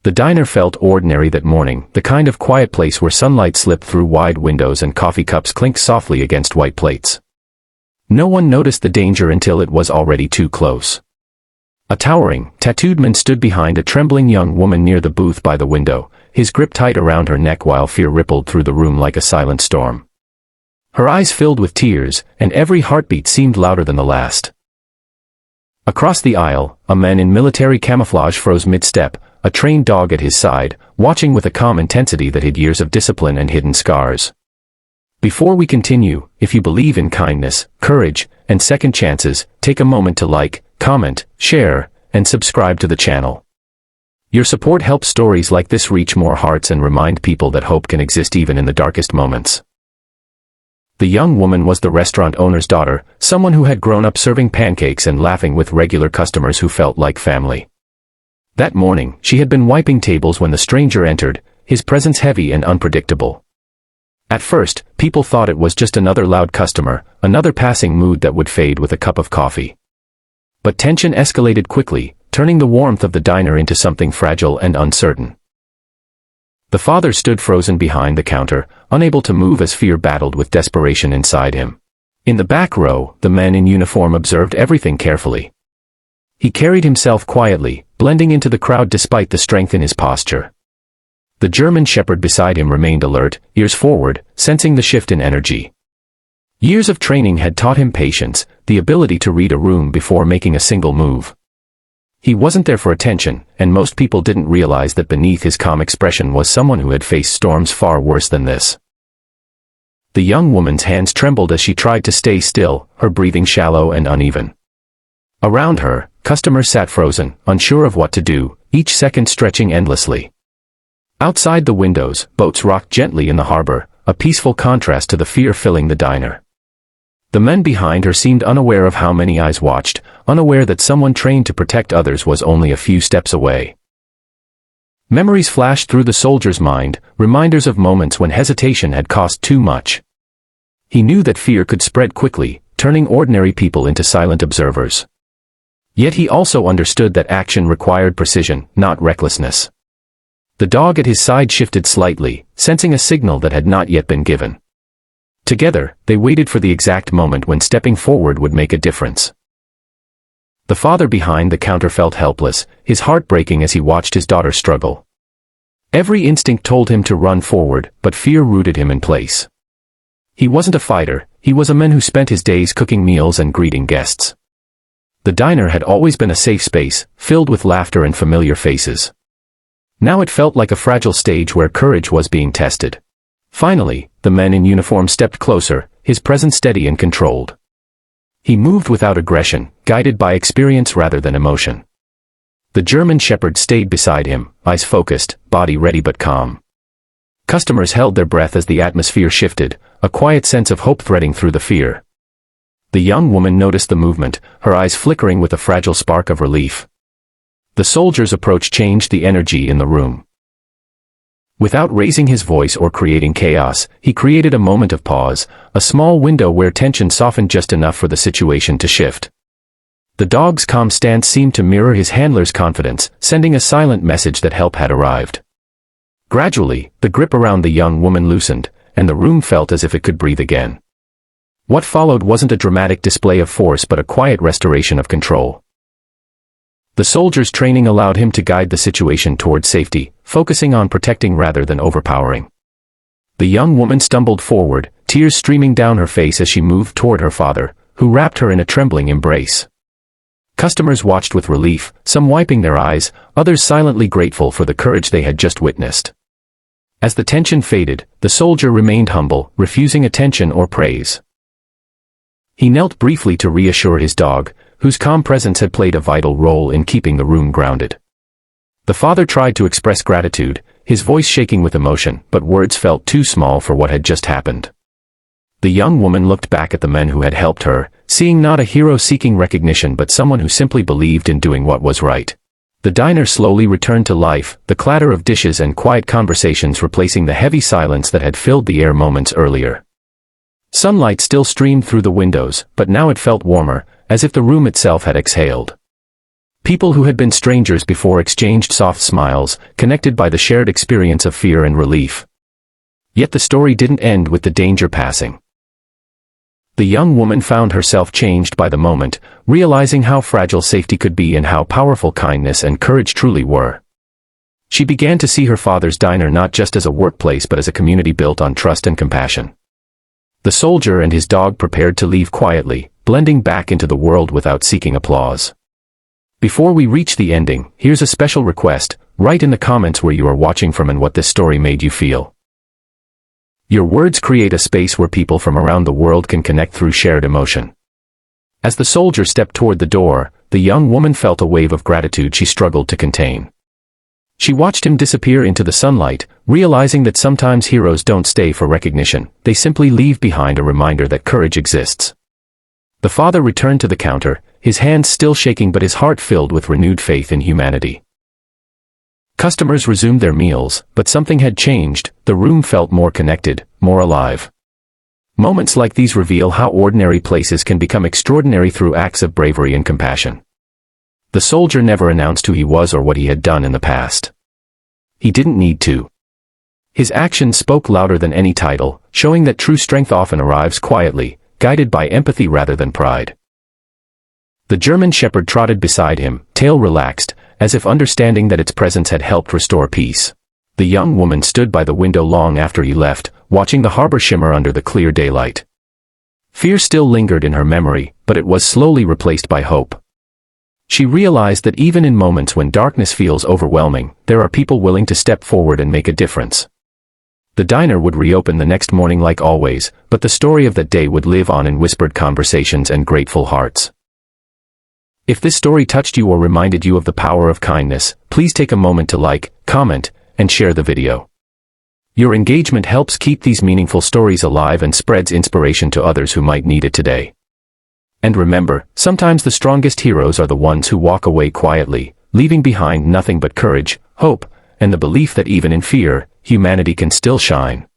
The diner felt ordinary that morning, the kind of quiet place where sunlight slipped through wide windows and coffee cups clinked softly against white plates. No one noticed the danger until it was already too close. A towering, tattooed man stood behind a trembling young woman near the booth by the window, his grip tight around her neck while fear rippled through the room like a silent storm. Her eyes filled with tears, and every heartbeat seemed louder than the last. Across the aisle, a man in military camouflage froze mid-step, a trained dog at his side, watching with a calm intensity that hid years of discipline and hidden scars. Before we continue, if you believe in kindness, courage, and second chances, take a moment to like, comment, share, and subscribe to the channel. Your support helps stories like this reach more hearts and remind people that hope can exist even in the darkest moments. The young woman was the restaurant owner's daughter, someone who had grown up serving pancakes and laughing with regular customers who felt like family. That morning, she had been wiping tables when the stranger entered, his presence heavy and unpredictable. At first, people thought it was just another loud customer, another passing mood that would fade with a cup of coffee. But tension escalated quickly, turning the warmth of the diner into something fragile and uncertain. The father stood frozen behind the counter, unable to move as fear battled with desperation inside him. In the back row, the man in uniform observed everything carefully. He carried himself quietly, blending into the crowd despite the strength in his posture. The German shepherd beside him remained alert, ears forward, sensing the shift in energy. Years of training had taught him patience, the ability to read a room before making a single move. He wasn't there for attention, and most people didn't realize that beneath his calm expression was someone who had faced storms far worse than this. The young woman's hands trembled as she tried to stay still, her breathing shallow and uneven. Around her, customers sat frozen, unsure of what to do, each second stretching endlessly. Outside the windows, boats rocked gently in the harbor, a peaceful contrast to the fear filling the diner. The men behind her seemed unaware of how many eyes watched, unaware that someone trained to protect others was only a few steps away. Memories flashed through the soldier's mind, reminders of moments when hesitation had cost too much. He knew that fear could spread quickly, turning ordinary people into silent observers. Yet he also understood that action required precision, not recklessness. The dog at his side shifted slightly, sensing a signal that had not yet been given. Together, they waited for the exact moment when stepping forward would make a difference. The father behind the counter felt helpless, his heart breaking as he watched his daughter struggle. Every instinct told him to run forward, but fear rooted him in place. He wasn't a fighter, he was a man who spent his days cooking meals and greeting guests. The diner had always been a safe space, filled with laughter and familiar faces. Now it felt like a fragile stage where courage was being tested. Finally, the man in uniform stepped closer, his presence steady and controlled. He moved without aggression, guided by experience rather than emotion. The German shepherd stayed beside him, eyes focused, body ready but calm. Customers held their breath as the atmosphere shifted, a quiet sense of hope threading through the fear. The young woman noticed the movement, her eyes flickering with a fragile spark of relief. The soldier's approach changed the energy in the room. Without raising his voice or creating chaos, he created a moment of pause, a small window where tension softened just enough for the situation to shift. The dog's calm stance seemed to mirror his handler's confidence, sending a silent message that help had arrived. Gradually, the grip around the young woman loosened, and the room felt as if it could breathe again. What followed wasn't a dramatic display of force but a quiet restoration of control. The soldier's training allowed him to guide the situation toward safety, focusing on protecting rather than overpowering. The young woman stumbled forward, tears streaming down her face as she moved toward her father, who wrapped her in a trembling embrace. Customers watched with relief, some wiping their eyes, others silently grateful for the courage they had just witnessed. As the tension faded, the soldier remained humble, refusing attention or praise. He knelt briefly to reassure his dog, whose calm presence had played a vital role in keeping the room grounded. The father tried to express gratitude, his voice shaking with emotion, but words felt too small for what had just happened. The young woman looked back at the men who had helped her, seeing not a hero seeking recognition but someone who simply believed in doing what was right. The diner slowly returned to life, the clatter of dishes and quiet conversations replacing the heavy silence that had filled the air moments earlier. Sunlight still streamed through the windows, but now it felt warmer, as if the room itself had exhaled. People who had been strangers before exchanged soft smiles, connected by the shared experience of fear and relief. Yet the story didn't end with the danger passing. The young woman found herself changed by the moment, realizing how fragile safety could be and how powerful kindness and courage truly were. She began to see her father's diner not just as a workplace but as a community built on trust and compassion. The soldier and his dog prepared to leave quietly, blending back into the world without seeking applause. Before we reach the ending, here's a special request: write in the comments where you are watching from and what this story made you feel. Your words create a space where people from around the world can connect through shared emotion. As the soldier stepped toward the door, the young woman felt a wave of gratitude she struggled to contain. She watched him disappear into the sunlight, realizing that sometimes heroes don't stay for recognition, they simply leave behind a reminder that courage exists. The father returned to the counter, his hands still shaking but his heart filled with renewed faith in humanity. Customers resumed their meals, but something had changed. The room felt more connected, more alive. Moments like these reveal how ordinary places can become extraordinary through acts of bravery and compassion. The soldier never announced who he was or what he had done in the past. He didn't need to. His actions spoke louder than any title, showing that true strength often arrives quietly, guided by empathy rather than pride. The German shepherd trotted beside him, tail relaxed, as if understanding that its presence had helped restore peace. The young woman stood by the window long after he left, watching the harbor shimmer under the clear daylight. Fear still lingered in her memory, but it was slowly replaced by hope. She realized that even in moments when darkness feels overwhelming, there are people willing to step forward and make a difference. The diner would reopen the next morning like always, but the story of that day would live on in whispered conversations and grateful hearts. If this story touched you or reminded you of the power of kindness, please take a moment to like, comment, and share the video. Your engagement helps keep these meaningful stories alive and spreads inspiration to others who might need it today. And remember, sometimes the strongest heroes are the ones who walk away quietly, leaving behind nothing but courage, hope, and the belief that even in fear, humanity can still shine.